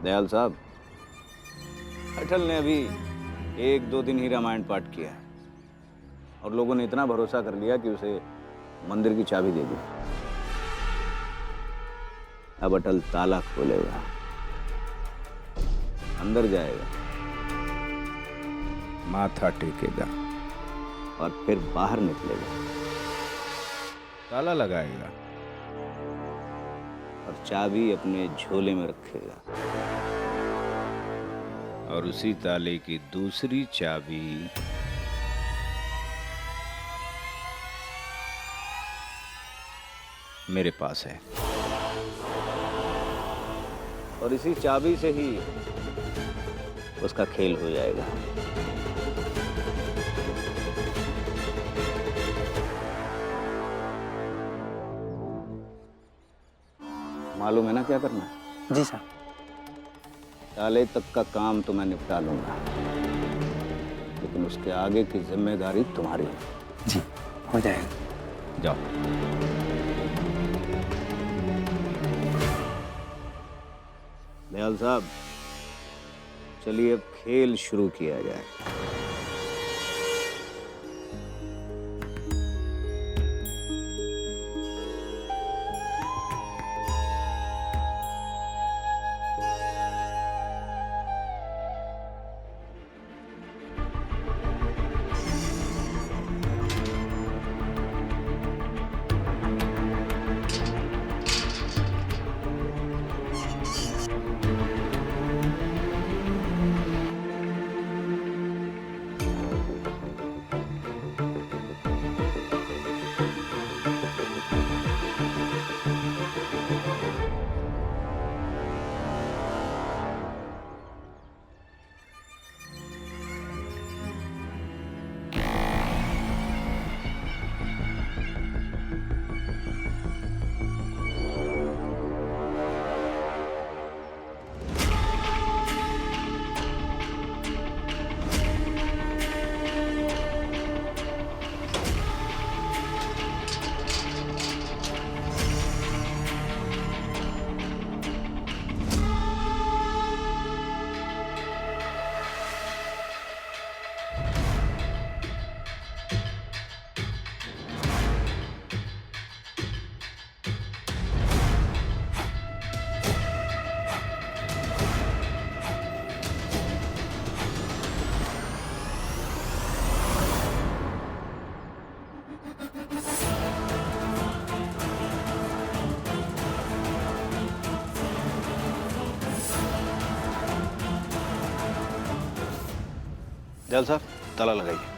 दयाल साहब, अटल ने अभी 1-2 दिन ही रामायण पाठ किया है और लोगों ने इतना भरोसा कर लिया कि उसे मंदिर की चाबी दे दी। अब अटल ताला खोलेगा, अंदर जाएगा, माथा टेकेगा और फिर बाहर निकलेगा, ताला लगाएगा और चाबी अपने झोले में रखेगा और उसी ताले की दूसरी चाबी मेरे पास है और इसी चाबी से ही उसका खेल हो जाएगा। मालूम है ना क्या करना है? जी सर। ताले तक का काम तो मैं निपटा लूंगा, लेकिन उसके आगे की जिम्मेदारी तुम्हारी है। जी, हो जाएगा। जाओ। दयाल साहब, चलिए अब खेल शुरू किया जाए। दयाल साहब, ताला लगाइए।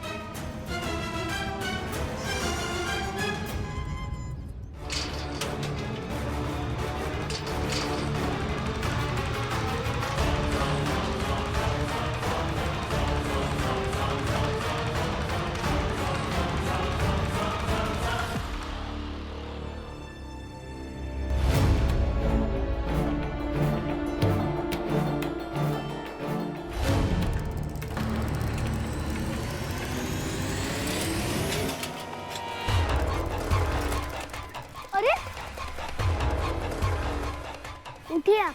उठिए आप,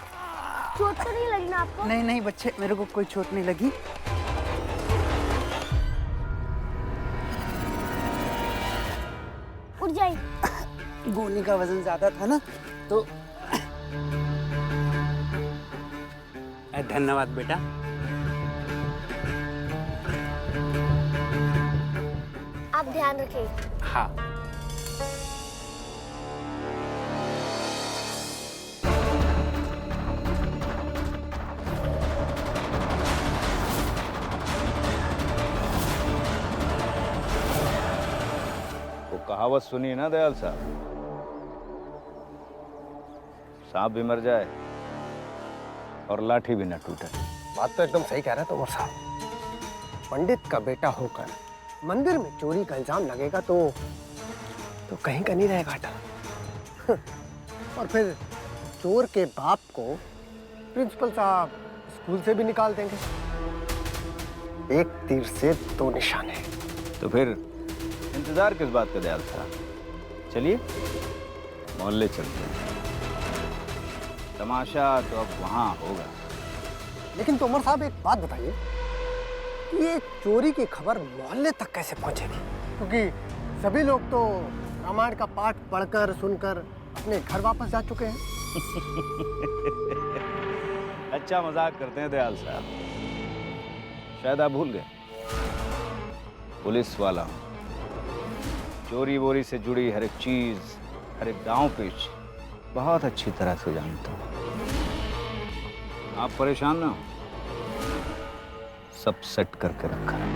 चोट तो नहीं लगी ना आपको? नहीं नहीं बच्चे, मेरे को कोई चोट नहीं लगी। उठ जाइए। गोली का वजन ज्यादा था ना तो। धन्यवाद बेटा। आप ध्यान रखिए। हाँ। कहावत सुनी ना दयाल साहब, सांप भी मर जाए और लाठी भी न टूटे। बात तो एकदम सही कह रहा है तोमर साहब। पंडित का बेटा होकर मंदिर में चोरी का इल्जाम लगेगा तो कहीं का नहीं रहेगा अटल। और फिर चोर के बाप को प्रिंसिपल साहब स्कूल से भी निकाल देंगे। एक तीर से दो निशाने। तो फिर इंतजार किस बात का दयाल साहब, चलिए मोहल्ले चलते हैं। तमाशा तो अब वहां होगा लेकिन तो उमर साहब एक बात बताइए कि ये चोरी की खबर मोहल्ले तक कैसे पहुंचेगी? क्योंकि सभी लोग तो रामायण का पाठ पढ़कर सुनकर अपने घर वापस जा चुके हैं। अच्छा मजाक करते हैं दयाल साहब, शायद आप भूल गए पुलिस वाला हूं। चोरी वोरी से जुड़ी हर एक चीज, हर एक दांव पेच बहुत अच्छी तरह से जानता हूं। आप परेशान ना हो, सब सेट करके रखा है।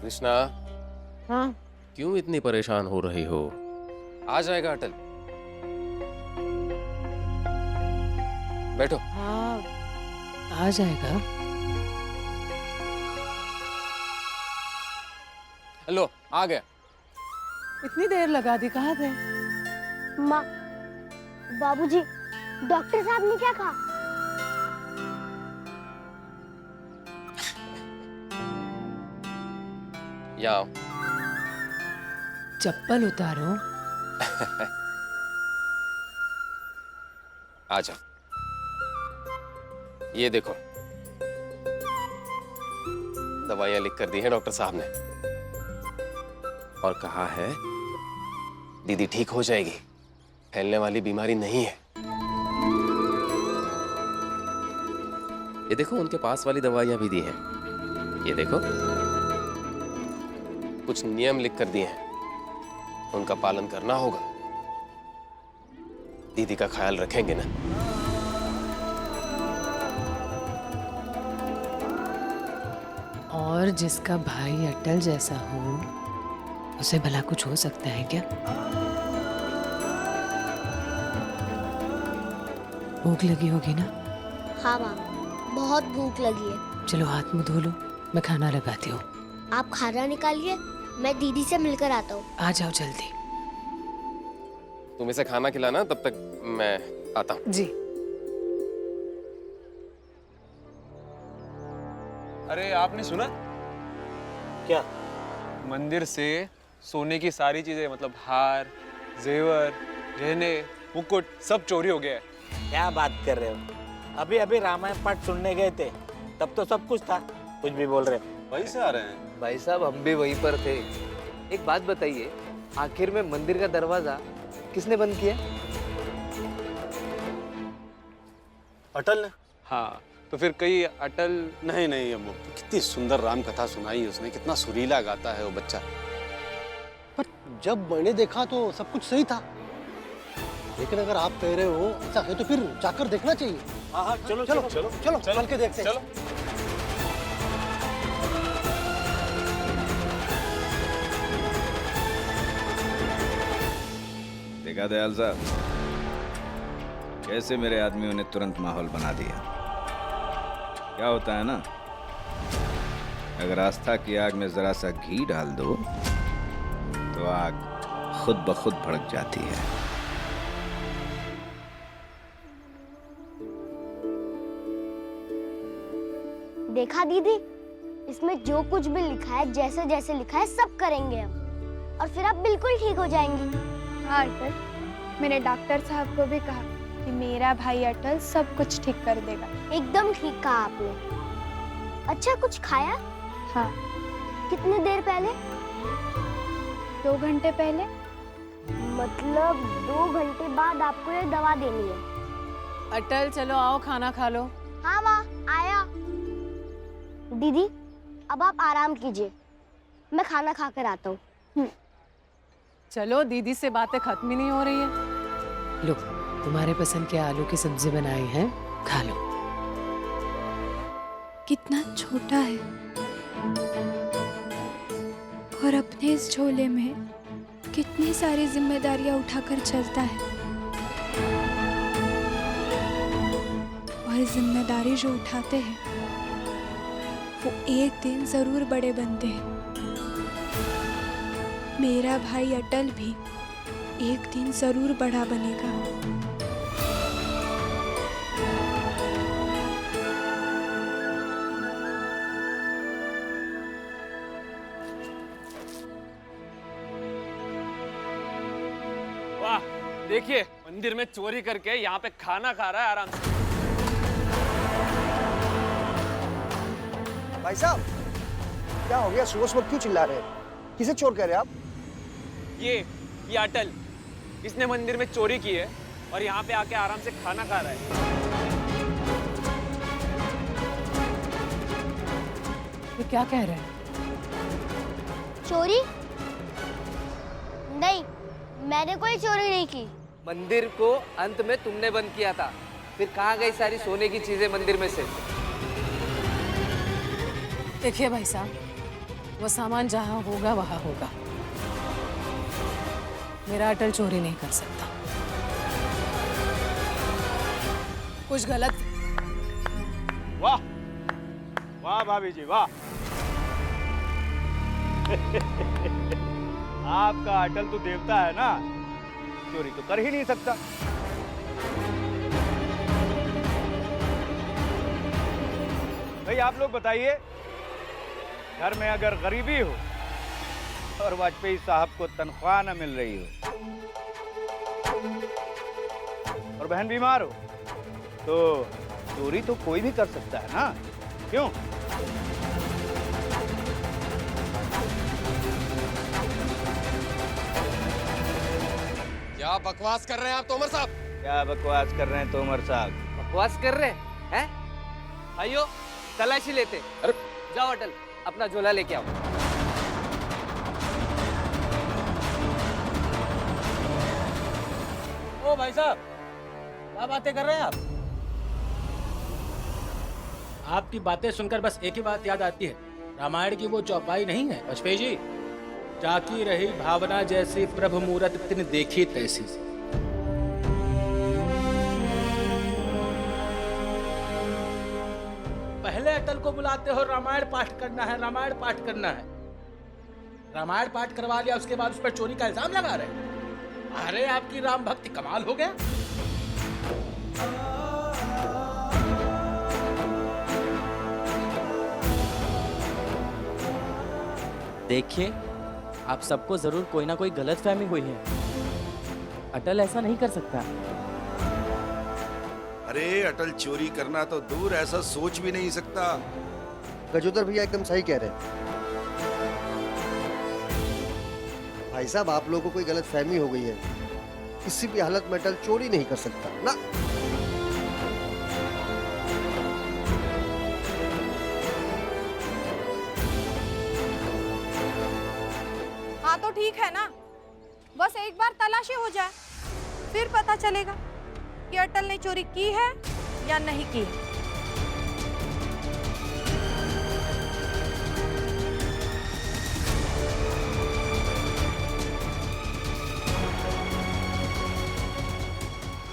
कृष्णा, हाँ क्यों इतनी परेशान हो रही हो? आ जाएगा अटल। बैठो। हाँ आ जाएगा। लो आ गया। इतनी देर लगा दी, कहाँ थे? माँ, बाबूजी, डॉक्टर साहब ने क्या कहा? यहाँ आओ। चप्पल उतारो। आ जाओ। ये देखो, दवाइयां लिख कर दी हैं डॉक्टर साहब ने, और कहा है दीदी ठीक हो जाएगी, फैलने वाली बीमारी नहीं है। ये देखो, उनके पास वाली दवाइयां भी दी हैं। ये देखो, कुछ नियम लिख कर दिए हैं, उनका पालन करना होगा। दीदी का ख्याल रखेंगे ना? और जिसका भाई अटल जैसा हो, उसे भला कुछ हो सकता है क्या? भूख लगी होगी ना? हाँ माँ, बहुत भूख लगी है। चलो हाथ मुंह धो लो, मैं खाना लगाती हूँ। आप खाना निकालिए, मैं दीदी से मिलकर आता हूँ। आ जाओ जल्दी। तुम इसे खाना खिलाना, तब तक मैं आता हूँ। जी। अरे आपने सुना? क्या? मंदिर से सोने की सारी चीजें, मतलब हार, जेवर, गहने, मुकुट, सब चोरी हो गया है। क्या बात कर रहे हो? अभी अभी रामायण पाठ सुनने गए थे, तब तो सब कुछ था। कुछ भी बोल रहे हो। वहीं से आ रहे हैं। भाई साहब, हम भी वहीं पर थे। एक बात बताइए, आखिर में मंदिर का दरवाजा किसने बंद किया? अटल ने? हाँ, तो फिर कई अटल। नहीं नहीं, अम्मू कितनी सुंदर राम कथा सुनाई उसने, कितना सुरीला गाता है वो बच्चा। पर जब मैंने देखा तो सब कुछ सही था, लेकिन अगर आप कह रहे हो ऐसा है तो फिर जाकर देखना चाहिए। हाँ हाँ, चलो चलो चलो चलो चल के देखते हैं। चलो। देखा दयाल साहब, कैसे मेरे आदमियों ने तुरंत माहौल बना दिया। क्या होता है ना, अगर आस्था की आग में जरा सा घी डाल दो तो आग खुद ब खुद भड़क जाती है। देखा दीदी, इसमें जो कुछ भी लिखा है, जैसे जैसे लिखा है, सब करेंगे हम, और फिर आप बिल्कुल ठीक हो जाएंगी। हाँ अटल, मैंने डॉक्टर साहब को भी कहा कि मेरा भाई अटल सब कुछ ठीक कर देगा। एकदम ठीक कहा आपने। अच्छा, कुछ खाया? हाँ, कितनी देर पहले? 2 घंटे पहले। मतलब 2 घंटे बाद आपको ये दवा देनी है। अटल चलो आओ, खाना खा लो। हाँ माँ, आया। दीदी, अब आप आराम कीजिए, मैं खाना खा कर आता हूँ। चलो, दीदी से बातें खत्म ही नहीं हो रही है। लो, तुम्हारे पसंद के आलू की सब्जी बनाई है, खा लो। कितना छोटा है और अपने इस झोले में कितनी सारी जिम्मेदारियां उठाकर चलता है, और जिम्मेदारी जो उठाते हैं वो एक दिन जरूर बड़े बनते हैं। मेरा भाई अटल भी एक दिन जरूर बड़ा बनेगा। वाह, देखिए मंदिर में चोरी करके यहाँ पे खाना खा रहा है आराम से। भाई साहब, क्या हो गया? सुबह सुबह क्यों चिल्ला रहे हैं? किसे चोर कह रहे हैं आप? ये अटल, इसने मंदिर में चोरी की है और यहाँ पे आके आराम से खाना खा रहा है। ये क्या कह रहे हैं? चोरी? नहीं, मैंने कोई चोरी नहीं की। मंदिर को अंत में तुमने बंद किया था, फिर कहाँ गई सारी सोने की चीजें मंदिर में से? देखिए भाई साहब, वो सामान जहाँ होगा वहाँ होगा। मेरा अटल चोरी नहीं कर सकता। कुछ गलत। वाह वाह भाभी जी वाह। आपका अटल तो देवता है ना, चोरी तो कर ही नहीं सकता। भाई आप लोग बताइए, घर में अगर गरीबी हो और वाजपेयी साहब को तनख्वाह न मिल रही हो और बहन बीमार हो, तो चोरी तो कोई भी कर सकता है ना, क्यों? क्या बकवास कर रहे हैं आप तोमर साहब? क्या बकवास कर रहे हैं तोमर साहब? बकवास कर रहे हैं? भाइयों, तलाशी लेते। अरे जाओ अटल, अपना झोला लेके आओ। ओ भाई साहब, क्या बातें कर रहे हैं आप? आपकी बातें सुनकर बस एक ही बात याद आती है, रामायण की वो चौपाई नहीं है वाजपेयी जी, जाकी रही भावना जैसी प्रभु मूरत तिन देखी तैसी। पहले अटल को बुलाते हो, रामायण पाठ करना है, रामायण पाठ करना है। रामायण पाठ करवा लिया, उसके बाद उस पर चोरी का इल्जाम लगा रहे हैं। अरे आपकी राम भक्ति कमाल हो गया। देखिए, आप सबको जरूर कोई ना कोई गलतफहमी हुई है। अटल ऐसा नहीं कर सकता। अरे अटल चोरी करना तो दूर, ऐसा सोच भी नहीं सकता। गजोदर भैया एकदम सही कह रहे हैं। भाई साहब, आप लोगों को कोई गलत फहमी हो गई है। किसी भी हालत में अटल चोरी नहीं कर सकता ना। हाँ तो ठीक है ना, बस एक बार तलाशी हो जाए, फिर पता चलेगा कि अटल ने चोरी की है या नहीं की है।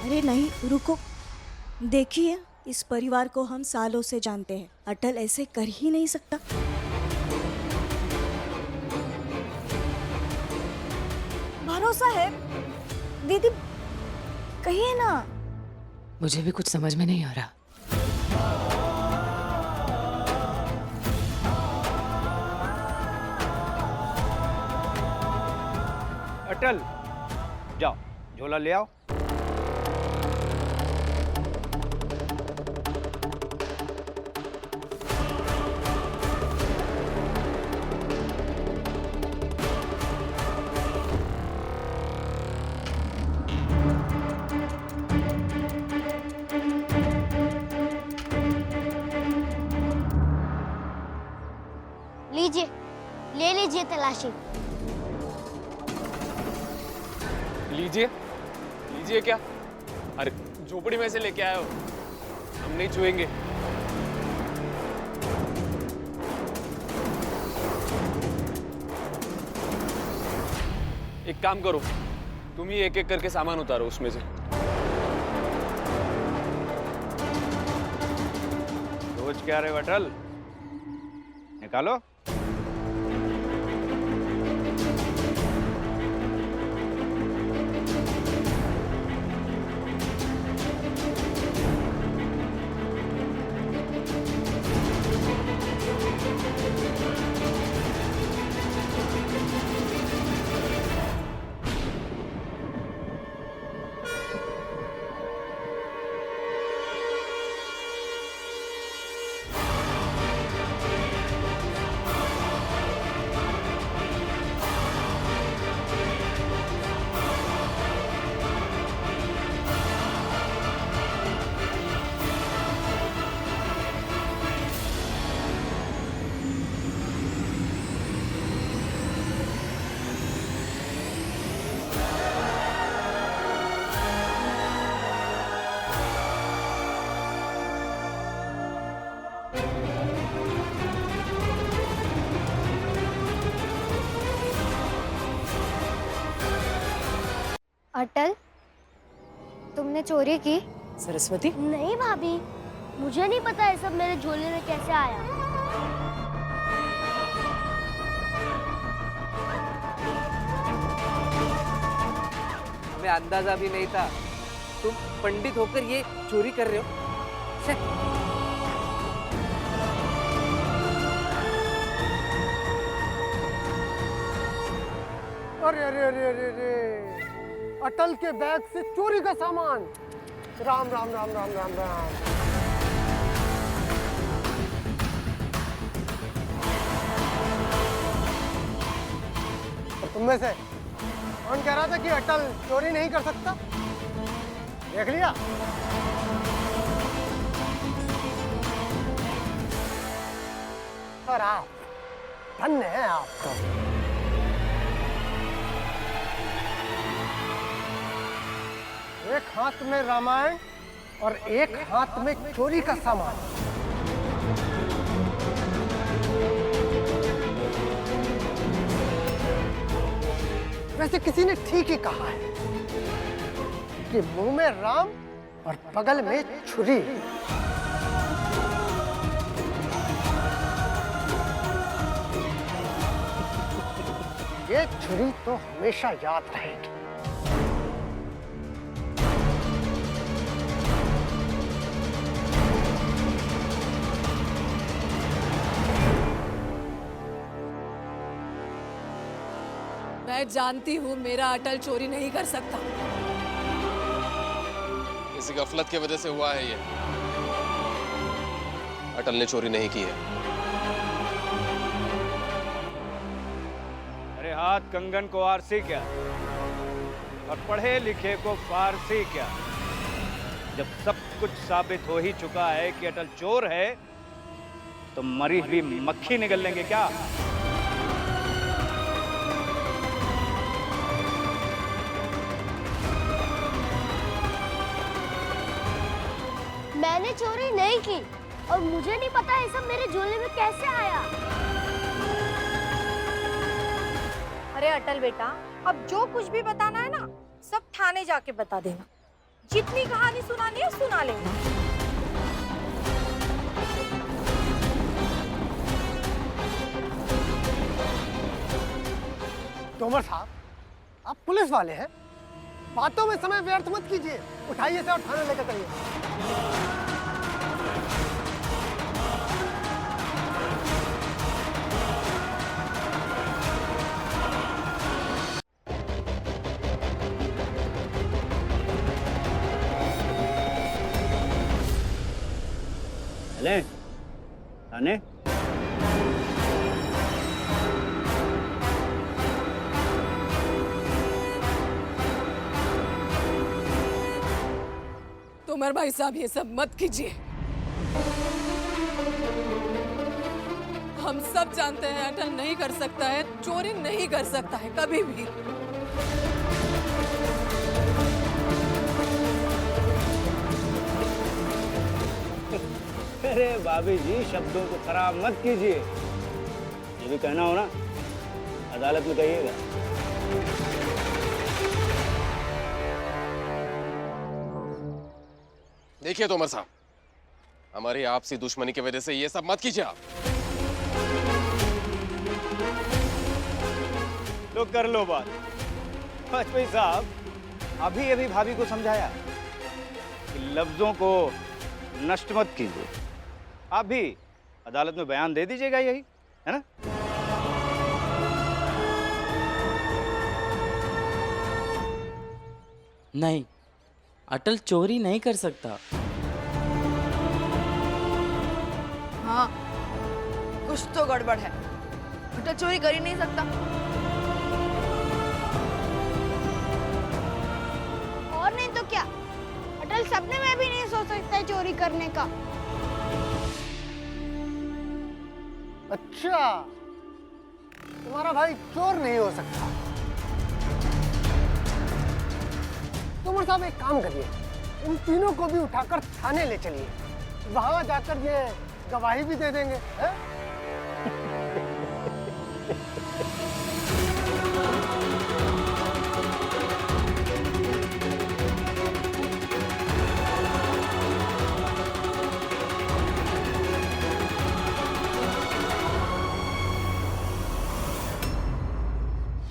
अरे नहीं, रुको। देखिए, इस परिवार को हम सालों से जानते हैं। अटल ऐसे कर ही नहीं सकता। भरोसा है दीदी, कहिए ना। मुझे भी कुछ समझ में नहीं आ रहा। अटल, जाओ झोला ले आओ। लीजिए, ले लीजिए तलाशी। लीजिए लीजिए क्या? अरे झोपड़ी में से लेके आए हो, हम नहीं छुएंगे। एक काम करो, तुम ही एक एक करके सामान उतारो उसमें से। सोच क्या रहे हो अटल? निकालो। अटल, तुमने चोरी की? सरस्वती, नहीं भाभी, मुझे नहीं पता ये सब मेरे झोले में कैसे आया। हमें अंदाजा भी नहीं था तुम पंडित होकर ये चोरी कर रहे हो। छे। अरे अरे अरे अरे अरे, अटल के बैग से चोरी का सामान। राम राम राम राम राम राम। और तुम में से कौन कह रहा था कि अटल चोरी नहीं कर सकता? देख लिया? और आप धन्य हैं आप तो। एक हाथ में रामायण और एक हाथ में चोरी का सामान। वैसे किसी ने ठीक ही कहा है कि मुंह में राम और बगल में छुरी। ये छुरी तो हमेशा याद रहेगी। मैं जानती हूँ मेरा अटल चोरी नहीं कर सकता। इसी गफलत की वजह से हुआ है ये। अटल ने चोरी नहीं की है। अरे हाथ कंगन को आरसी क्या और पढ़े लिखे को फारसी क्या? जब सब कुछ साबित हो ही चुका है कि अटल चोर है, तो मरी हुई मक्खी निगल लेंगे क्या? मैंने चोरी नहीं की और मुझे नहीं पता ये सब मेरे झोले में कैसे आया। अरे अटल बेटा, अब जो कुछ भी बताना है ना, सब थाने जाके बता देना। जितनी कहानी सुनानी है सुना लेना। तोमर साहब, आप पुलिस वाले हैं, बातों में समय व्यर्थ मत कीजिए। उठाइए से और थाने लेकर चलिए। चलें थाने? तोमर भाई साहब, ये सब मत कीजिए। हम सब जानते हैं अटल नहीं कर सकता है, चोरी नहीं कर सकता है कभी भी। अरे भाभी जी, शब्दों को खराब मत कीजिए। ये भी कहना हो ना, अदालत में कहिएगा। देखिए तोमर साहब, हमारी आपसी दुश्मनी की वजह से ये सब मत कीजिए आप। तो कर लो बात। वाजपेयी साहब, अभी अभी भाभी को समझाया कि लफ्जों को नष्ट मत कीजिए। आप भी अदालत में बयान दे दीजिएगा, यही है ना? नहीं, अटल चोरी नहीं कर सकता। हाँ, कुछ तो गड़बड़ है। अटल चोरी कर ही नहीं सकता। और नहीं तो क्या, अटल सपने में भी नहीं सोच सकता है चोरी करने का। अच्छा, तुम्हारा भाई चोर नहीं हो सकता। तुम साहब एक काम करिए, इन तीनों को भी उठाकर थाने ले चलिए, वहां जाकर ये गवाही भी दे देंगे, है?